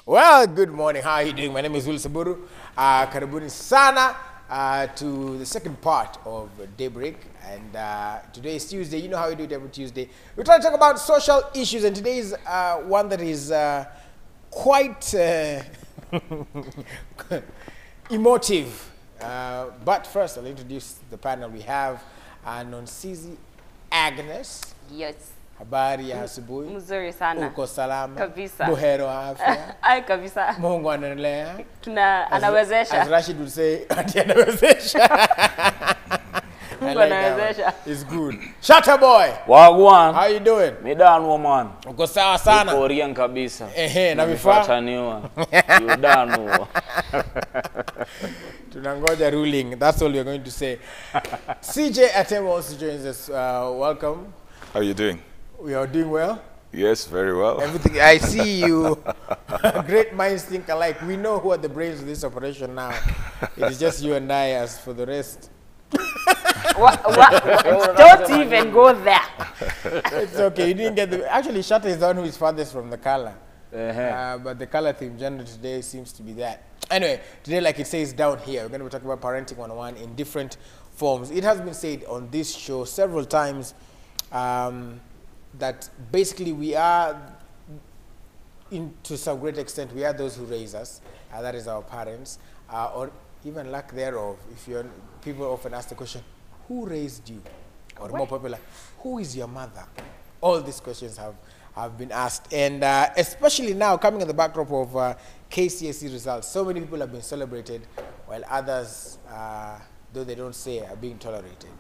Well, good morning. How are you doing? My name is Will Saburu. Karibuni sana to the second part of Daybreak. And today is Tuesday. You know how we do it every Tuesday. We're trying to talk about social issues, and today is one that is quite emotive. But first, I'll introduce the panel. We have Nonsizi Agnes. Yes. Habari ya asubuhi. Mzuri sana. Uko salama. Kabisa. Buhero wa afya. Ai kabisa. Mungu anaendelea. Anawezesha. As Rashid would say, ati anawezesha. Mungu anawezesha. It's good. Shatta boy. Wagwan. How you doing? Midanu woman. Uko sawa sana. Uko rian kabisa. Na vifaa. Fataniwa. Yudanu. Tunangoja ruling. That's all we're going to say. CJ Atemo also joins us. Welcome. How are you doing? We are doing well. Yes, very well. Everything. I see you. Great minds think alike. We know who are the brains of this operation now. It is just you and I. As for the rest, Don't even go there. it's okay. You didn't get the. Actually, Shatta is the one who is farthest from the color. But the color theme gender today seems to be that. Anyway, today, like it says down here, we're going to be talking about parenting 101 in different forms. It has been said on this show several times that basically we are, to some great extent, we are those who raise us. That is our parents, or even lack thereof. If you're, people often ask the question, who raised you? Or more popular, who is your mother? All these questions have been asked. And especially now, coming in the backdrop of KCSE results, so many people have been celebrated, while others, though they don't say, are being tolerated.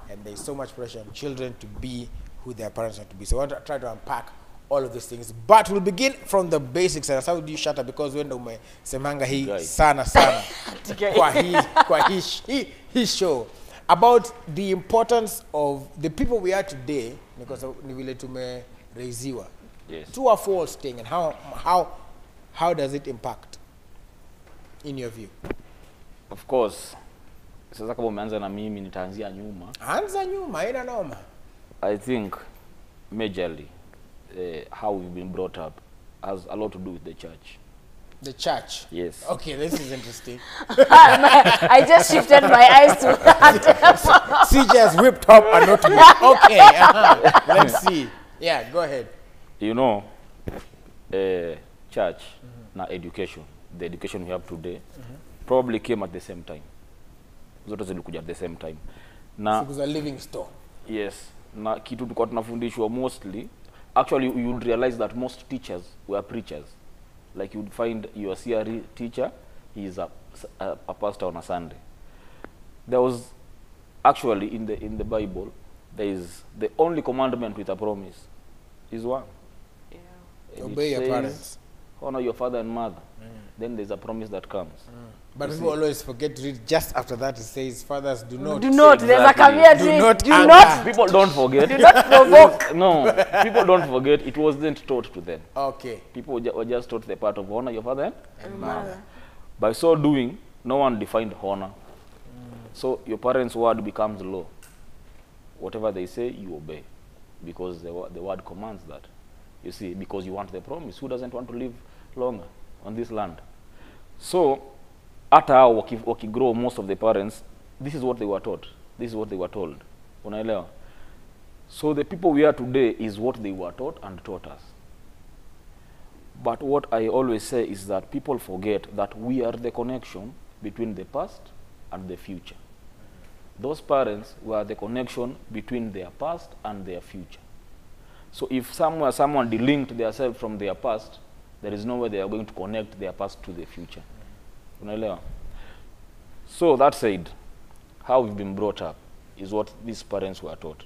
And there's so much pressure on children to be who their parents want to be. So I want to try to unpack all of these things. But we'll begin from the basics. And how do you Shatta? Because when ume semanga hii sana kwa his show about the importance of the people we are today, because ni vile tumereiziwa. Yes. True or false thing, and how does it impact in your view? Of course. Sasa kama umeanza na mimi nitaanzia nyuma. Anza nyuma, haina noma. I think majorly how we've been brought up has a lot to do with the church. The church? Yes. Okay, this is interesting. I just shifted my eyes to that. CJ has whipped up a notebook. Okay, let's see. Yeah, go ahead. You know, church, na education, the education we have today, probably came at the same time. Zote zilikuja at the same time. Na it was a living store. Yes. Na kitu tulikuwa tunafundishwa mostly, actually you would realize that most teachers were preachers. Like you would find your CRE teacher, he is a pastor on a Sunday. There was actually in the Bible, there is the only commandment with a promise is one. Yeah. Obey your parents. Honor your father and mother. Then there's a promise that comes. But people always forget to read. Just after that, it says, "Fathers, do not." Do not. Exactly. There's a caveat. Do not. People don't forget. Do not provoke. No, people don't forget. It wasn't taught to them. Okay. People were just taught the part of honor your father And mother. By so doing, no one defined honor. So your parents' word becomes law. Whatever they say, you obey, because the word commands that. You see, because you want the promise. Who doesn't want to live longer on this land? So, after wakigrow, most of the parents, this is what they were taught. This is what they were told. Unaelewa? So the people we are today is what they were taught and taught us. But what I always say is that people forget that we are the connection between the past and the future. Those parents were the connection between their past and their future. So if someone delinked themselves from their past, there is no way they are going to connect their past to the future. Unaelewa? So that said, how we've been brought up is what these parents were taught.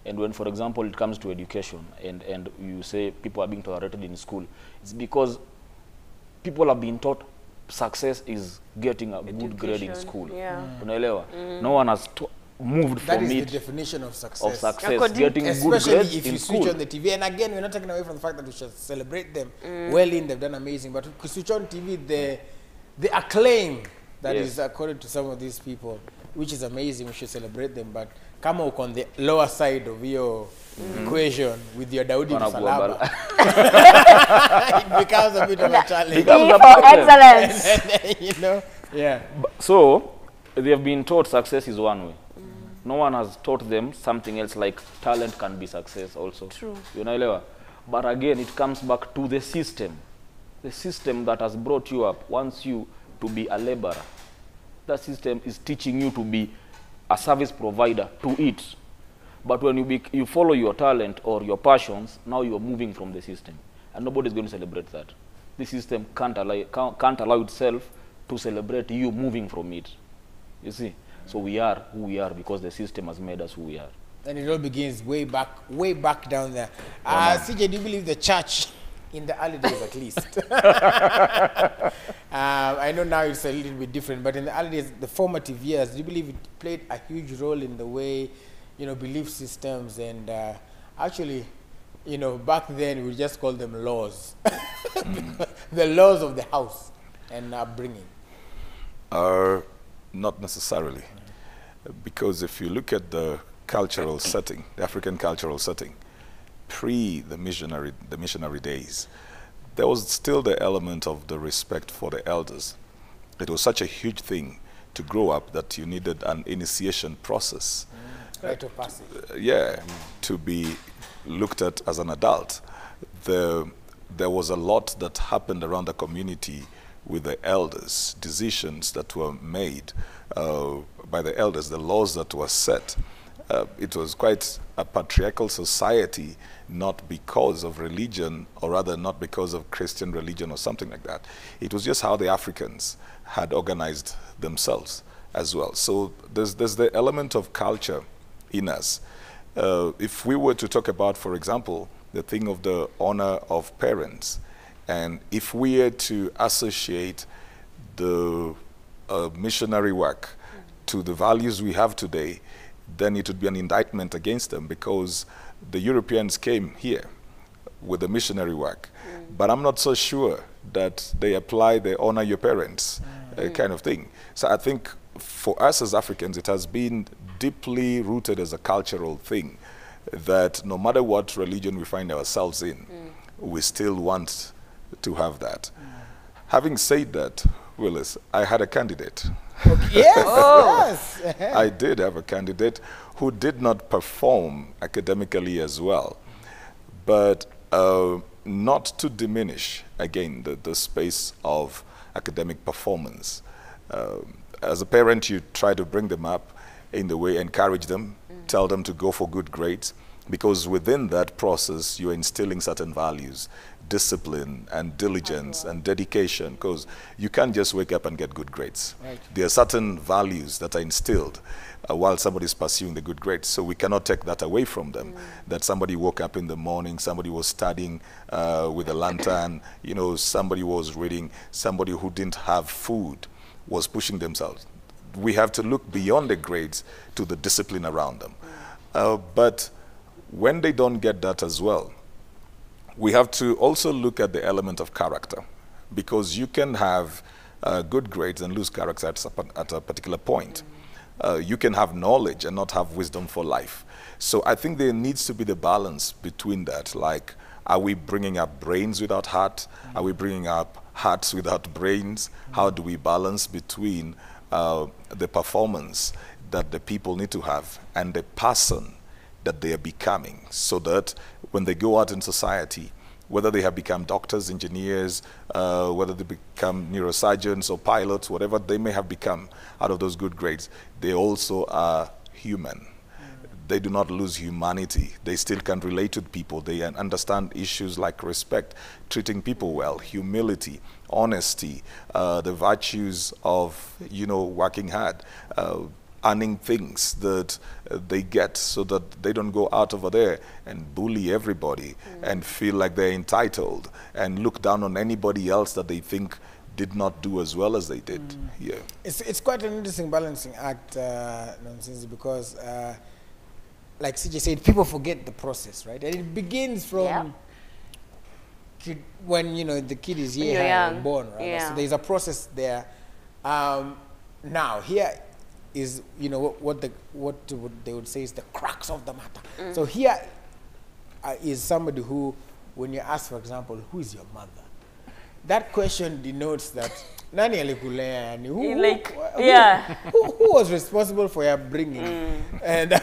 And when, for example, it comes to education and you say people are being tolerated in school, it's because people have been taught success is getting a good grade in school. Yeah. Unaelewa? No one has moved That from is it. the definition of success. Of success, getting good Especially grades if in you school. switch on the TV. And again, we're not taking away from the fact that we should celebrate them. Well in, they've done amazing. But if you switch on TV, the acclaim that is according to some of these people, which is amazing, we should celebrate them. But come on the lower side of your equation with your Daudi Msalaba. it becomes a bit of a challenge. E Becomes a for problem. excellence. You know? Yeah. So they have been taught success is one way. No one has taught them something else like talent can be success also. True. You know, but again, it comes back to the system. The system that has brought you up wants you to be a laborer. That system is teaching you to be a service provider to it. But when you follow your talent or your passions, now you are moving from the system. And nobody's going to celebrate that. The system can't allow itself to celebrate you moving from it. You see? So we are who we are because the system has made us who we are. And it all begins way back down there. CJ, do you believe the church, in the early days at least, I know now it's a little bit different, but in the early days, the formative years, do you believe it played a huge role in the way, you know, belief systems and actually, you know, back then we just called them laws. The laws of the house and upbringing. Not necessarily. Because if you look at the cultural setting, the African cultural setting, pre the missionary days, there was still the element of the respect for the elders. It was such a huge thing to grow up that you needed an initiation process. Rite of passage. To be looked at as an adult. There was a lot that happened around the community with the elders, decisions that were made by the elders, the laws that were set. It was quite a patriarchal society, not because of religion, or rather not because of Christian religion or something like that. It was just how the Africans had organized themselves as well. So there's the element of culture in us. If we were to talk about, for example, the thing of the honor of parents, and if we were to associate the missionary work to the values we have today, then it would be an indictment against them, because the Europeans came here with the missionary work. But I'm not so sure that they apply the honor your parents kind of thing. So I think for us as Africans, it has been deeply rooted as a cultural thing that no matter what religion we find ourselves in, we still want to have that. Having said that, Willis, I had a candidate. Yes, yes. I did have a candidate who did not perform academically as well, but not to diminish, again, the space of academic performance. As a parent, you try to bring them up in the way, encourage them, tell them to go for good grades, because within that process, you're instilling certain values, discipline and diligence and dedication, because you can't just wake up and get good grades. Right. There are certain values that are instilled while somebody's pursuing the good grades. So we cannot take that away from them, that somebody woke up in the morning, somebody was studying with a lantern, you know, somebody was reading, somebody who didn't have food was pushing themselves. We have to look beyond the grades to the discipline around them. But when they don't get that as well, we have to also look at the element of character, because you can have good grades and lose character at a particular point. You can have knowledge and not have wisdom for life. So I think there needs to be the balance between that. Like, are we bringing up brains without heart? Are we bringing up hearts without brains? How do we balance between the performance that the people need to have and the person that they are becoming, so that when they go out in society, whether they have become doctors, engineers, whether they become neurosurgeons or pilots, whatever they may have become out of those good grades, they also are human. They do not lose humanity. They still can relate with people. They understand issues like respect, treating people well, humility, honesty, the virtues of, you know, working hard, earning things that they get, so that they don't go out over there and bully everybody and feel like they're entitled and look down on anybody else that they think did not do as well as they did. Yeah, It's quite an interesting balancing act, Nonsense, because like CJ said, people forget the process, right? And it begins from when, you know, the kid is When here, you're young. born, right? Yeah. So there's a process there. Now here is, you know, what they would say is the crux of the matter. So here is somebody who when you ask, for example, who is your mother? That question denotes that nani alikulea, yani who was responsible for your bringing? And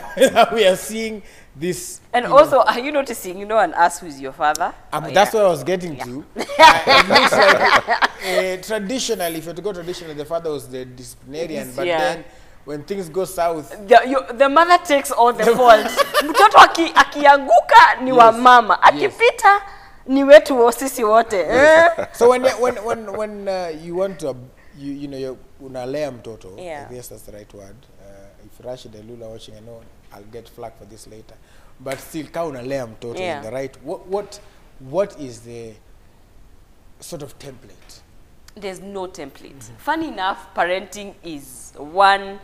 we are seeing this. And also, are you noticing, and ask who's your father? That's what I was getting to. It looks like traditionally, if you have to go traditionally, the father was the disciplinarian, but then when things go south, the mother takes all the fault. Mtoto akianguka ni wa mama, akipita ni wetu sisi wote. So when you want to, you unalea mtoto, I guess that's the right word. If Rashid and Lula watching, I know I'll get flack for this later. But still, ka unalea mtoto in the right. What is the sort of template? There's no template. Funny enough, parenting is one.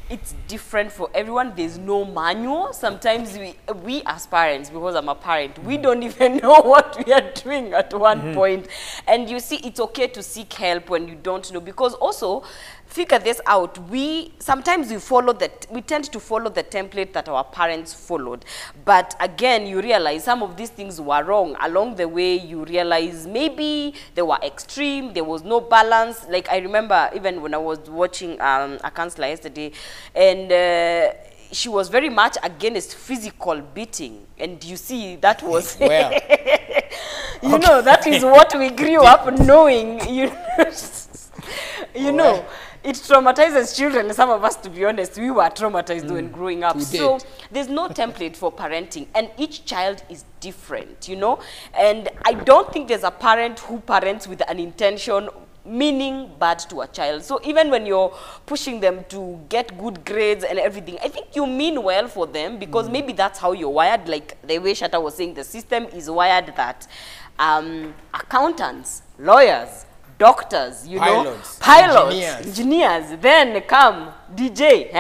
It's different for everyone. There's no manual. Sometimes we as parents, because I'm a parent, we don't even know what we are doing at one point. And you see, it's okay to seek help when you don't know, because also, figure this out. Sometimes we tend to follow the template that our parents followed. But again, you realize some of these things were wrong. Along the way, you realize maybe they were extreme, there was no balance. Like I remember even when I was watching a counselor yesterday, and she was very much against physical beating. And you see, that was, well, that is what we grew up knowing, you know. It traumatizes children. Some of us, to be honest, we were traumatized when growing up. So there's no template for parenting, and each child is different, And I don't think there's a parent who parents with an intention meaning bad to a child. So even when you're pushing them to get good grades and everything, I think you mean well for them, because maybe that's how you're wired. Like the way Shatta was saying, the system is wired that accountants, lawyers, doctors, pilots, engineers, then come DJ,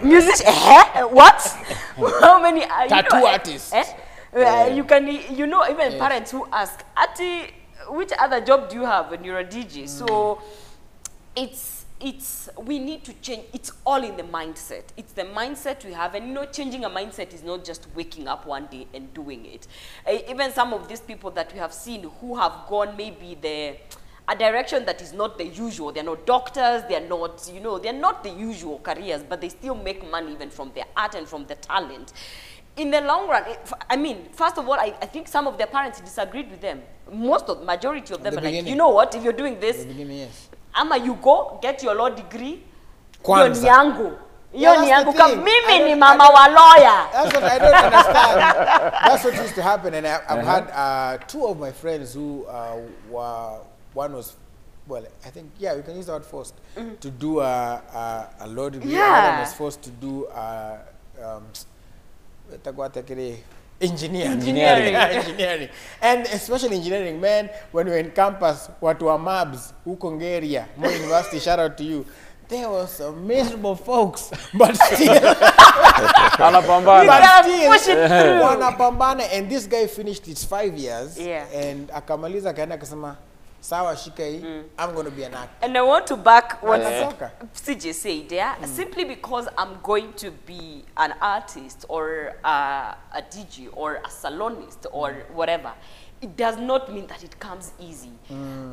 musician, what? How many? Tattoo artists. You can, even parents who ask, Ati, which other job do you have when you're a DJ? So we need to change. It's all in the mindset. It's the mindset we have. And changing a mindset is not just waking up one day and doing it. Even some of these people that we have seen who have gone maybe a direction that is not the usual. They're not doctors, they're not, they're not the usual careers, but they still make money even from their art and from the talent. In the long run, first of all, I think some of their parents disagreed with them. Majority of them are like, you know what, if you're doing this, ama you go get your law degree, hiyo ni yangu. Hiyo ni yangu. Mimi ni mama wa lawyer. That's what I don't understand. That's what used to happen, and I've had two of my friends who one was, well, I think, we can use the word forced to do a law degree. One was forced to do engineering. And especially engineering, man, when we're in campus, watu wa MABS, huko Ngeria, Moi University, shout out to you. There were some miserable folks, but still, wanapambana. And this guy finished his 5 years, and akamaliza kaenda kasema, sawa shika hii, I'm going to be an actor. And I want to back what CJ said, simply because I'm going to be an artist or a DJ or a salonist or whatever, it does not mean that it comes easy.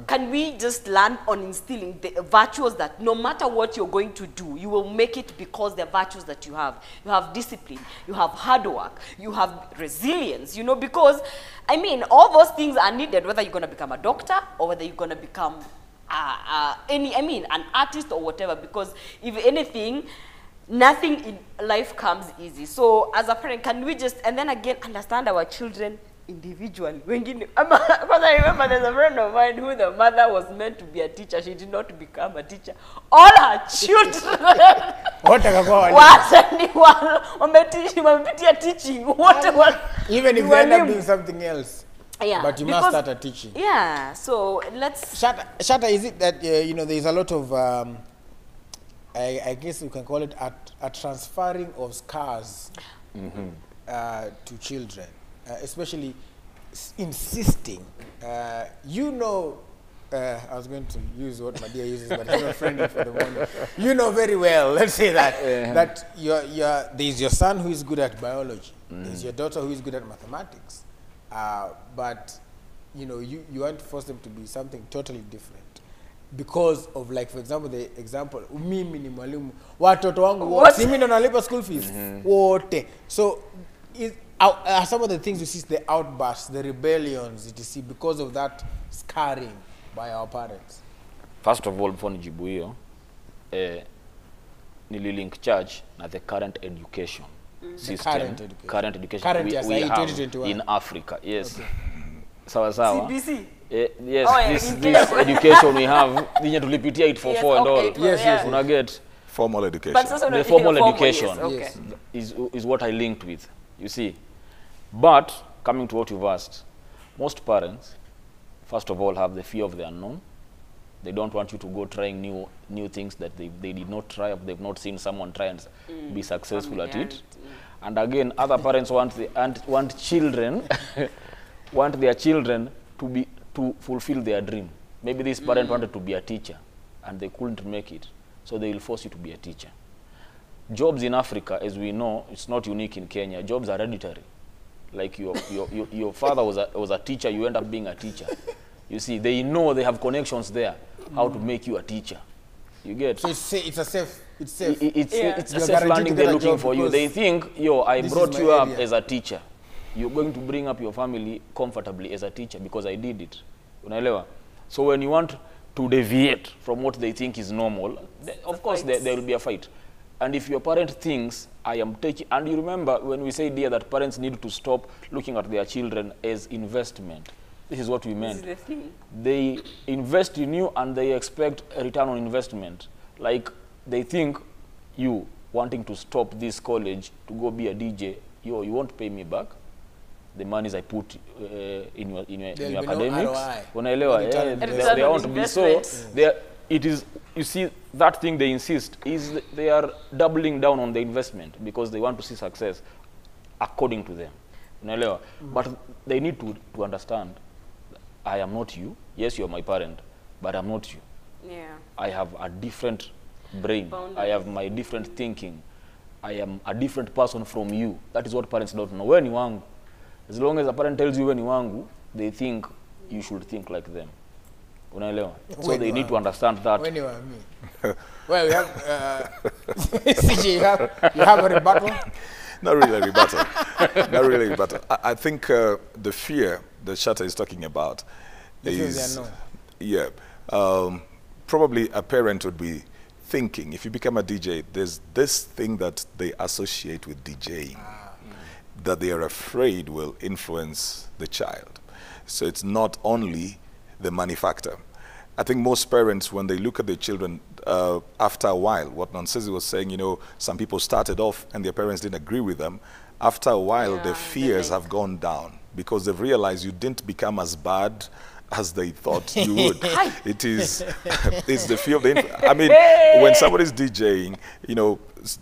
Can we just learn on instilling the virtues that no matter what you're going to do, you will make it because the virtues that you have. You have discipline, you have hard work, you have resilience, because, all those things are needed, whether you're going to become a doctor or whether you're going to become an artist or whatever, because if anything, nothing in life comes easy. So as a parent, can we just, and then again, understand our children individually? Because I remember there's a friend of mine who the mother was meant to be a teacher. She did not become a teacher. All her children wamepitia teaching. Even if they end up doing something else. But you must start a teaching. So let's... Shatta, is it that, there's a lot of, I guess you can call it a transferring of scars to children? Especially insisting, I was going to use what Madia uses, but it's not friendly for the moment. You know very well, let's say that, that there's your son who is good at biology. There's your daughter who is good at mathematics. But, you know, you want to force them to be something totally different. Because of, like, for example, the example, mimi ni mwalimu, watoto wangu wote, mimi ndo nalipa school fees, wote. So, some of the things you see, the outbursts, the rebellions, you see, because of that scarring by our parents. First of all, before nijibu hiyo, nililink church na the current education system, current education we have in Africa. Yes. Okay. Sawa sawa. CBC. Yes, this education we have, ninyo tulipitia 844 and all. Yes. Una get formal education. But the formal education yes, okay. is what I linked with. You see. But coming to what you've asked, most parents, first of all, have the fear of the unknown. They don't want you to go trying new things that they did not try, they've not seen someone try and be successful at it. And again, other parents want children, want their children to fulfill their dream. Maybe this parent wanted to be a teacher and they couldn't make it, so they will force you to be a teacher. Jobs in Africa, as we know, it's not unique in Kenya. Jobs are hereditary. Like your father was a teacher, you end up being a teacher. You see, they know, they have connections there, how to make you a teacher. You get? So it's a safe. It's a safe landing they're looking for you. They think, I brought you up as a teacher. You're going to bring up your family comfortably as a teacher because I did it. Unaelewa? So when you want to deviate from what they think is normal, of course there will be a fight. And if your parent thinks, I am taking, and you remember when we said here that parents need to stop looking at their children as investment. This is what we meant. This is the thing. They invest in you and they expect a return on investment. Like they think you wanting to stop this college to go be a DJ, you won't pay me back the monies I put in your academics. Unaelewa? They want to be so. It is, you see, that thing they insist is they are doubling down on the investment because they want to see success according to them. Unaelewa? But they need to understand, I am not you. Yes, you are my parent, but I'm not you. Yeah. I have a different brain. I have my different thinking. I am a different person from you. That is what parents don't know. When you wangu, as long as a parent tells you when you wangu, they think you should think like them. Unaelewa? So they need to understand that. When you are me. Well, you have, CJ, you have a rebuttal? Not really a rebuttal. Not really a rebuttal. I think the fear that Shatta is talking about is, probably a parent would be thinking, if you become a DJ, there's this thing that they associate with DJing that they are afraid will influence the child. So it's not only the money factor. I think most parents, when they look at their children, after a while, what Nonsensi was saying, some people started off and their parents didn't agree with them. After a while, their fears have gone down because they've realized you didn't become as bad as they thought you would. It's the fear of the I mean, when somebody's DJing,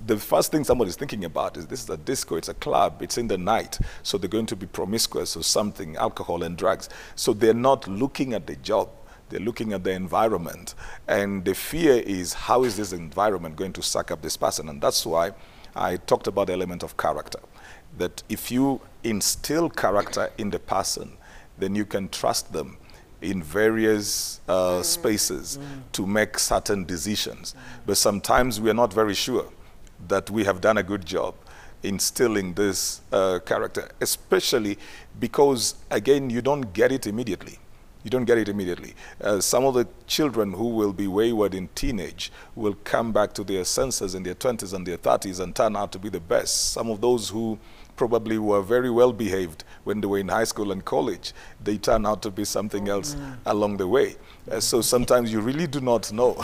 the first thing somebody's thinking about is this is a disco, it's a club, it's in the night, so they're going to be promiscuous or something, alcohol and drugs. So they're not looking at the job, they're looking at the environment. And the fear is, how is this environment going to suck up this person? And that's why I talked about the element of character. That if you instill character in the person, then you can trust them in various spaces to make certain decisions. But sometimes we are not very sure that we have done a good job instilling this character, especially because, again, you don't get it immediately. You don't get it immediately. Some of the children who will be wayward in teenage will come back to their senses in their 20s and their 30s and turn out to be the best. Some of those who probably were very well behaved when they were in high school and college, they turn out to be something else along the way. So sometimes you really do not know.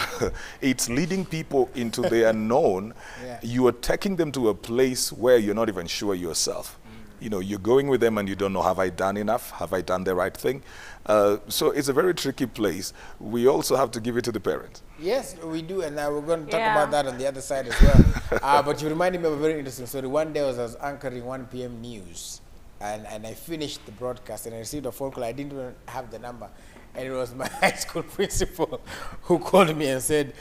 It's leading people into the unknown. You are taking them to a place where you're not even sure yourself. You're going with them and you don't know, have I done enough? Have I done the right thing? So it's a very tricky place. We also have to give it to the parents. Yes, we do, and we're going to talk about that on the other side as well. But you reminded me of a very interesting story. One day I was anchoring 1 p.m. news, and I finished the broadcast and I received a phone call. I didn't even have the number. And it was my high school principal who called me and said,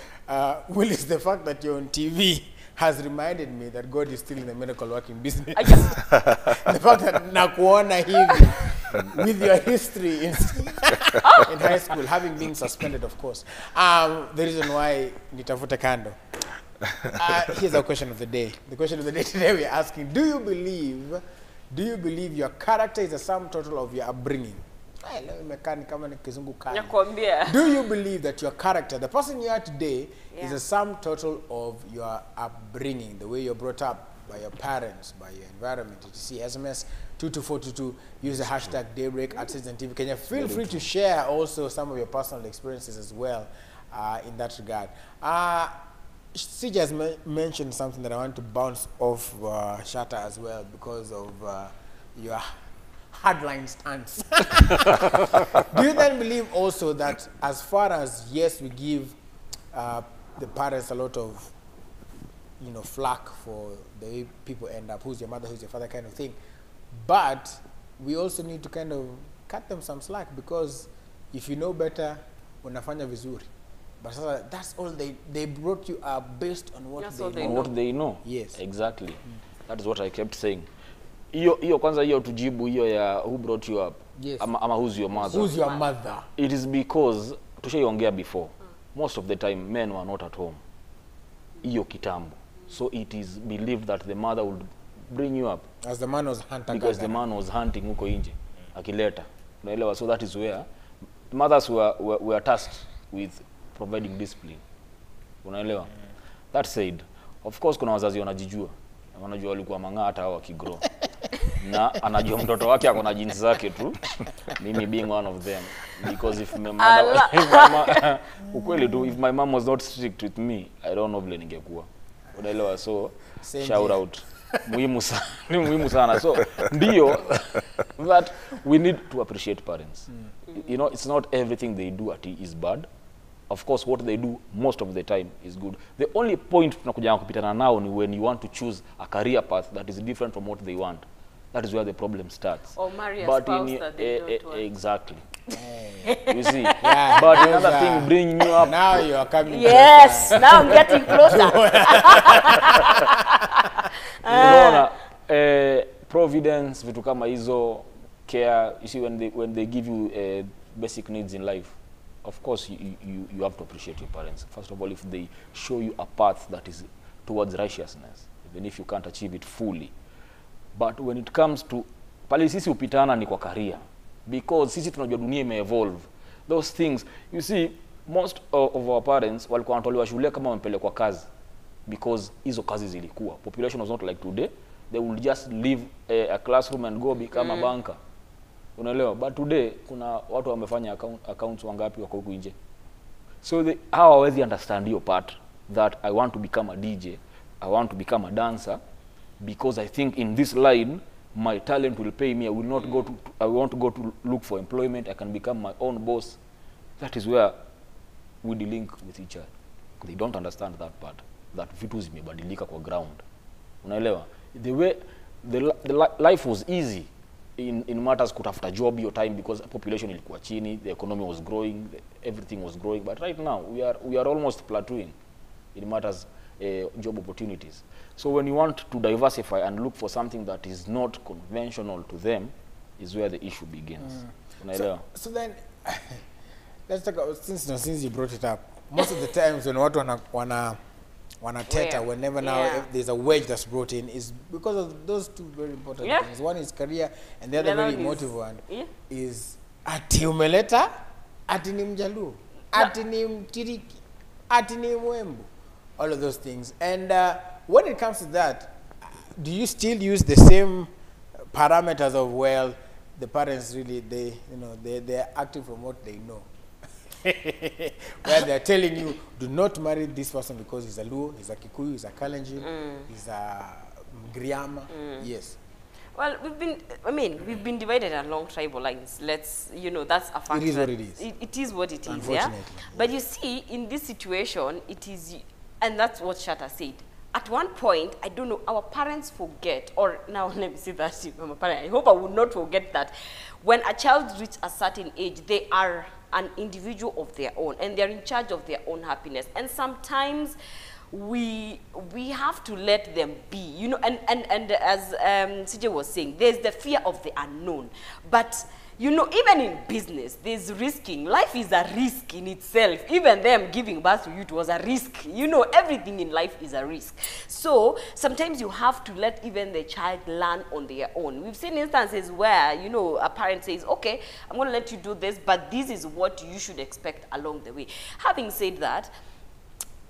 Willis, the fact that you're on TV has reminded me that God is still in the miracle working business. The fact that nakuona hivi with your history in high school, having been suspended, of course. The reason why nitafuta kando. Here's our question of the day. The question of the day today we're asking, do you believe your character is the sum total of your upbringing? Do you believe that your character, the person you are today, is a sum total of your upbringing, the way you're brought up by your parents, by your environment? You see, SMS 22422, use the hashtag Daybreak at Citizen TV. Can you feel free to share also some of your personal experiences as well in that regard? CJ has mentioned something that I want to bounce off Shatta as well because of your hardline stance. Do you then believe also that as far as, yes, we give the parents a lot of, flack for the way people end up, who's your mother, who's your father kind of thing, but we also need to kind of cut them some slack, because if you know better, unafanya vizuri. But that's all they brought you up based on what they know. Yes. Exactly. That is what I kept saying. Iyo kwanza hiyo tujibu hiyo ya who brought you up. Yes. Ama who's your mother. Who's your mother? It is because tushaiongea before. Most of the time men were not at home. Iyo kitambo. So it is believed that the mother would bring you up. As the man was hunting. Because the man was hunting huko nje akileta. Unaelewa? So that is where mothers were tasked with providing discipline. Unaelewa? That said, of course kuna wazazi wanajijua. Wanajua walikuwa mang'aa hata hao wakigrow. Na anajua mtoto wake ako na jinsi zake tu. Mimi being one of them, because if my mother ukweli tu, if my mom was not strict with me, I don't know vile ningekuwa. Unaelewa? So shout out. Muhimu sana. So ndio that we need to appreciate parents. It's not everything they do is bad. Of course, what they do most of the time is good. The only point tunakuja kupitana nao ni when you want to choose a career path that is different from what they want. That is where the problem starts. Or marry a spouse that they don't want. Exactly. You see? Yeah, but another thing bring you up. Now you are coming. Yes, now I'm getting closer. Unaona, providence, vitu kama hizo, care, you see, when they give you basic needs in life, of course you have to appreciate your parents. First of all, if they show you a path that is towards righteousness, even if you can't achieve it fully. But when it comes to pale sisi upitana ni kwa career, because sisi tunajua dunia ime-evolve. Those things, you see, most of our parents walikuwa wanatolewa shule kama wamepelekwa kazi, because hizo kazi zilikuwa. Population was not like today. They would just leave a classroom and go become a banker. Unaelewa? But today kuna watu wamefanya accounts wangapi wako huko nje. So how hawezi understand your part that I want to become a DJ, I want to become a dancer, because I think in this line my talent will pay me. I will not go to I want to go to look for employment. I can become my own boss. That is where we delink with each other. They don't understand that part, that vitu zimebadilika kwa ground. Unaelewa? The way the life was easy in matters kutafuta job your time, because population ilikuwa chini, the economy was growing, everything was growing. But right now we are almost plateauing in matters job opportunities. So when you want to diversify and look for something that is not conventional to them, is where the issue begins. So then let's talk about, since you brought it up, most of the times when watu wanateta, whenever now if there's a wage that's brought in, is because of those two very important things. One is career, and the other very emotive one is ati umeleta, ati ni Mjaluo, ati ni Mtiriki, ati ni Mwembu, all of those things. And when it comes to that, do you still use the same parameters of, well, the parents really, they're acting from what they know? Where they're telling you, do not marry this person because he's a Luo, he's a Kikuyu, he's a Kalenjin, he's a Mgriama. Yes. Well, we've been divided along tribal lines. That's a fact. It is what it is. It is what it is, unfortunately. But you see, in this situation, it is, and that's what Shatta said, at one point, I don't know, our parents forget, or now let me say that I'm a parent, I hope I will not forget that when a child reaches a certain age, they are an individual of their own, and they're in charge of their own happiness. And sometimes we have to let them be, you know, and as CJ was saying, there's the fear of the unknown. But you know, even in business, there's risking. Life is a risk in itself. Even them giving birth to you, it was a risk. You know, everything in life is a risk. So sometimes you have to let even the child learn on their own. We've seen instances where, you know, a parent says, okay, I'm going to let you do this, but this is what you should expect along the way. Having said that,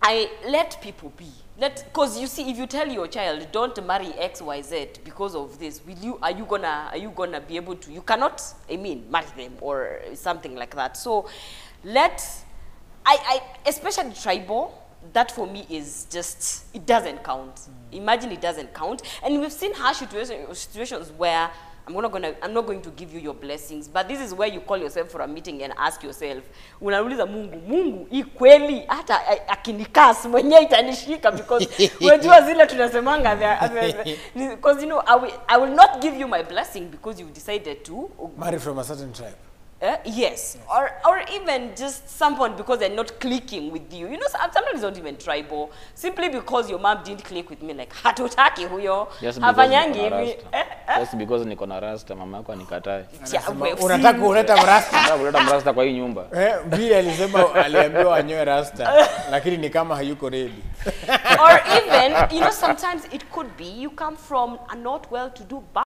I let people be. Because you see, if you tell your child, don't marry XYZ because of this, are you gonna be able to? You cannot, marry them or something like that. So, especially tribal, that for me is just, it doesn't count. Imagine it doesn't count. And we've seen harsh situations where I'm not going to give you your blessings, but this is where you call yourself for a meeting and ask yourself, unauliza Mungu, hii kweli hata akinikas mwenye itanishika, because unajua zile tunasemanga because you know I will not give you my blessing because you decided to marry from a certain tribe. Yes, or even just someone because they're not clicking with you. You know, sometimes it's not even tribal. Simply because your mom didn't click with me, like hatutaki huyo. Hafanyangi hivi. Just because niko na rasta, mama yako anikatae. Unataka kuleta rasta? Unataka kuleta rasta kwa hii nyumba. Vile alisema aliambiwa anyoe rasta, lakini ni kama hayuko ready. Or even, you know, sometimes it could be you come from a not well-to-do background.